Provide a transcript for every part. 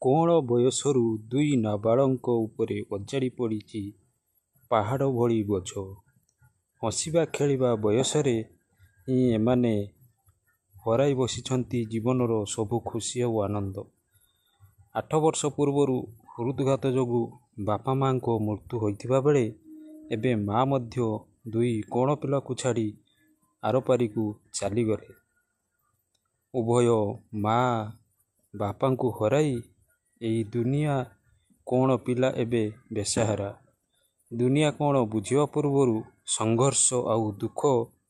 କଅଁଳ ବୟସରୁ ଦୁଇ ନାବାଳଙ୍କ ଉପରେ ଅଜାଡ଼ି ପଡ଼ିଛି ପାହାଡ଼ ଭଳି ବୋଝ। ହସିବା ଖେଳିବା ବୟସରେ ହିଁ ଏମାନେ ହରାଇ ବସିଛନ୍ତି ଜୀବନର ସବୁ ଖୁସି ଆଉ ଆନନ୍ଦ। 8 ବର୍ଷ ପୂର୍ବରୁ ହୃଦଘାତ ଯୋଗୁଁ ବାପା ମା'ଙ୍କ ମୃତ୍ୟୁ ହୋଇଥିବା ବେଳେ ଏବେ ମା' ମଧ୍ୟ ଦୁଇ କଅଁଳ ପିଲାକୁ ଛାଡ଼ି ଆରପାରିକୁ ଚାଲିଗଲେ। ଉଭୟ ମା' ବାପାଙ୍କୁ ହରାଇ ଏହି ଦୁନିଆ କଅଁଳ ପିଲା ଏବେ ବେସାହାରା। ଦୁନିଆ କ'ଣ ବୁଝିବା ପୂର୍ବରୁ ସଂଘର୍ଷ ଆଉ ଦୁଃଖ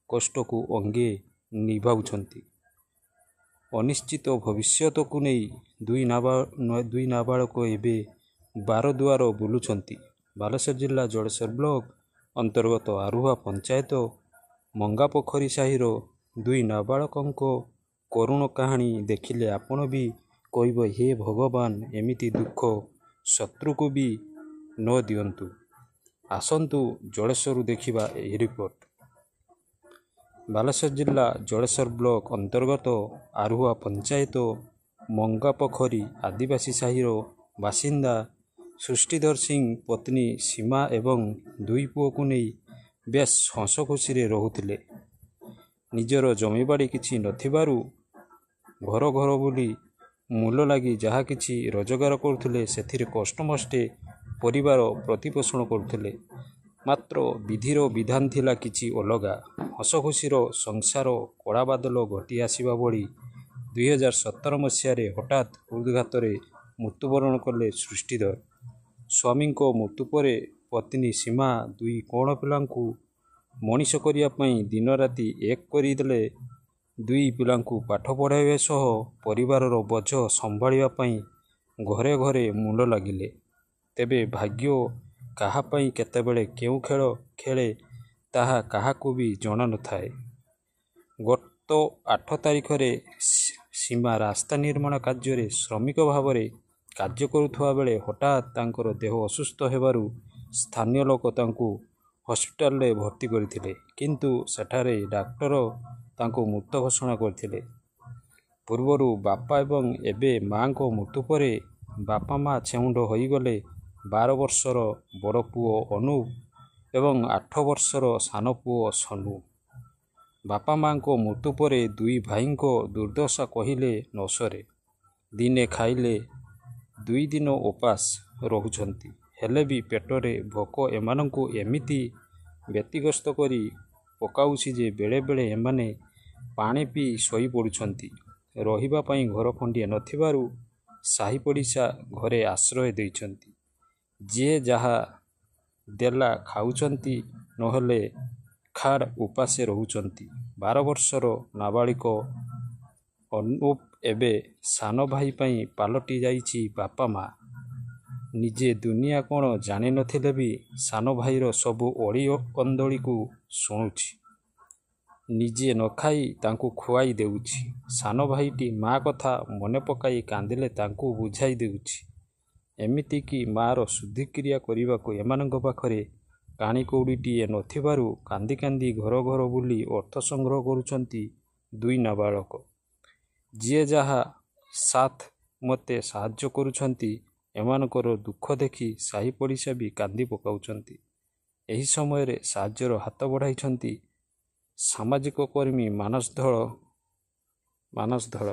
କଷ୍ଟକୁ ଅଙ୍ଗେ ନିଭାଉଛନ୍ତି। ଅନିଶ୍ଚିତ ଭବିଷ୍ୟତକୁ ନେଇ ଦୁଇ ନାବାଳକ ଏବେ ବାରଦୁଆର ବୁଲୁଛନ୍ତି। ବାଲେଶ୍ୱର ଜିଲ୍ଲା ଜଳେଶ୍ୱର ବ୍ଲକ ଅନ୍ତର୍ଗତ ଆରୁହା ପଞ୍ଚାୟତ ମଙ୍ଗାପୋଖରୀ ସାହିର ଦୁଇ ନାବାଳକଙ୍କ କରୁଣ କାହାଣୀ ଦେଖିଲେ ଆପଣ ବି କହିବେ, ହେ ଭଗବାନ, ଏମିତି ଦୁଃଖ ଶତ୍ରୁକୁ ବି ନ ଦିଅନ୍ତୁ। ଆସନ୍ତୁ ଜଳେଶ୍ୱରରୁ ଦେଖିବା ଏହି ରିପୋର୍ଟ। ବାଲେଶ୍ୱର ଜିଲ୍ଲା ଜଳେଶ୍ୱର ବ୍ଲକ ଅନ୍ତର୍ଗତ ଆରୁହା ପଞ୍ଚାୟତ ମଙ୍ଗାପୋଖରୀ ଆଦିବାସୀ ସାହିର ବାସିନ୍ଦା ସୃଷ୍ଟିଧର ସିଂ ପତ୍ନୀ ସୀମା ଏବଂ ଦୁଇ ପୁଅକୁ ନେଇ ବେଶ ହସ ଖୁସିରେ ରହୁଥିଲେ। ନିଜର ଜମିବାଡ଼ି କିଛି ନଥିବାରୁ ଘର ଘର ବୁଲି ମୂଲ ଲାଗି ଯାହା କିଛି ରୋଜଗାର କରୁଥିଲେ ସେଥିରେ କଷ୍ଟମଷ୍ଟେ ପରିବାର ପ୍ରତିପୋଷଣ କରୁଥିଲେ। ମାତ୍ର ବିଧିର ବିଧାନ ଥିଲା କିଛି ଅଲଗା। ହସ ଖୁସିର ସଂସାର କଳାବାଦଲ ଘୋଟି ଆସିବା ଭଳି 2017 ମସିହାରେ ହଠାତ୍ ହୃଦଘାତରେ ମୃତ୍ୟୁବରଣ କଲେ ସୃଷ୍ଟିଧର। ସ୍ୱାମୀଙ୍କ ମୃତ୍ୟୁ ପରେ ପତ୍ନୀ ସୀମା ଦୁଇ କଅଁଳ ପିଲାଙ୍କୁ ମଣିଷ କରିବା ପାଇଁ ଦିନରାତି ଏକ କରିଦେଲେ। ଦୁଇ ପିଲାଙ୍କୁ ପାଠ ପଢ଼ାଇବା ସହ ପରିବାରର ବୋଝ ସମ୍ଭାଳିବା ପାଇଁ ଘରେ ଘରେ ମୁଣ୍ଡ ଲାଗିଲେ। ତେବେ ଭାଗ୍ୟ କାହା ପାଇଁ କେତେବେଳେ କେଉଁ ଖେଳ ଖେଳେ ତାହା କାହାକୁ ବି ଜଣା ନଥାଏ। ଗତ 8 ତାରିଖରେ ସୀମା ରାସ୍ତା ନିର୍ମାଣ କାର୍ଯ୍ୟରେ ଶ୍ରମିକ ଭାବରେ କାର୍ଯ୍ୟ କରୁଥିବା ବେଳେ ହଠାତ୍ ତାଙ୍କର ଦେହ ଅସୁସ୍ଥ ହେବାରୁ ସ୍ଥାନୀୟ ଲୋକ ତାଙ୍କୁ ହସ୍ପିଟାଲରେ ଭର୍ତ୍ତି କରିଥିଲେ, କିନ୍ତୁ ସେଠାରେ ଡାକ୍ତର ତାଙ୍କୁ ମୃତ ଘୋଷଣା କରିଥିଲେ। ପୂର୍ବରୁ ବାପା ଏବଂ ଏବେ ମା'ଙ୍କ ମୃତ୍ୟୁ ପରେ ବାପା ମା' ଛେଉଣ୍ଡ ହୋଇଗଲେ। 12 ବର୍ଷର ବଡ଼ ପୁଅ ଅନୁପ ଏବଂ 8 ବର୍ଷର ସାନ ପୁଅ ସନୁ। ବାପା ମା'ଙ୍କ ମୃତ୍ୟୁ ପରେ ଦୁଇ ଭାଇଙ୍କ ଦୁର୍ଦ୍ଦଶା କହିଲେ ନ ସରେ। ଦିନେ ଖାଇଲେ 2 ଦିନ ଉପାସ ରହୁଛନ୍ତି। ହେଲେ ବି ପେଟରେ ଭୋକ ଏମାନଙ୍କୁ ଏମିତି ବ୍ୟତିଗ୍ରସ୍ତ କରି ପକାଉଛି ଯେ ବେଳେବେଳେ ଏମାନେ ପାଣି ପିଇ ଶୋଇ ପଡ଼ୁଛନ୍ତି। ରହିବା ପାଇଁ ଘର ଖଣ୍ଡିଏ ନଥିବାରୁ ସାହି ପଡ଼ିଶା ଘରେ ଆଶ୍ରୟ ଦେଇଛନ୍ତି। ଯିଏ ଯାହା ଦେଲା ଖାଉଛନ୍ତି, ନହେଲେ ଖାଡ଼ ଉପାସେ ରହୁଛନ୍ତି। 12 ବର୍ଷର ନାବାଳିକ ଅନୁପ ଏବେ ସାନ ଭାଇ ପାଇଁ ପାଲଟି ଯାଇଛି ବାପା ମା'। ନିଜେ ଦୁନିଆ କ'ଣ ଜାଣିନଥିଲେ ବି ସାନ ଭାଇର ସବୁ ଅଳି କନ୍ଦଳିକୁ ଶୁଣୁଛି। ନିଜେ ନ ଖାଇ ତାଙ୍କୁ ଖୁଆଇ ଦେଉଛି। ସାନ ଭାଇଟି ମା' କଥା ମନେ ପକାଇ କାନ୍ଦିଲେ ତାଙ୍କୁ ବୁଝାଇ ଦେଉଛି। ଏମିତିକି ମା'ର ଶୁଦ୍ଧିକ୍ରିୟା କରିବାକୁ ଏମାନଙ୍କ ପାଖରେ କାଣି କଉଡ଼ିଟିଏ ନଥିବାରୁ କାନ୍ଦି କାନ୍ଦି ଘର ଘର ବୁଲି ଅର୍ଥ ସଂଗ୍ରହ କରୁଛନ୍ତି ଦୁଇ ନାବାଳକ। ଯିଏ ଯାହା ସାଧ୍ୟ ମତେ ସାହାଯ୍ୟ କରୁଛନ୍ତି। ଏମାନଙ୍କର ଦୁଃଖ ଦେଖି ସାହି ପଡ଼ିଶା ବି କାନ୍ଦି ପକାଉଛନ୍ତି। ଏହି ସମୟରେ ସାହାଯ୍ୟର ହାତ ବଢ଼ାଇଛନ୍ତି ସାମାଜିକ କର୍ମୀ ମାନସ ଧଳ।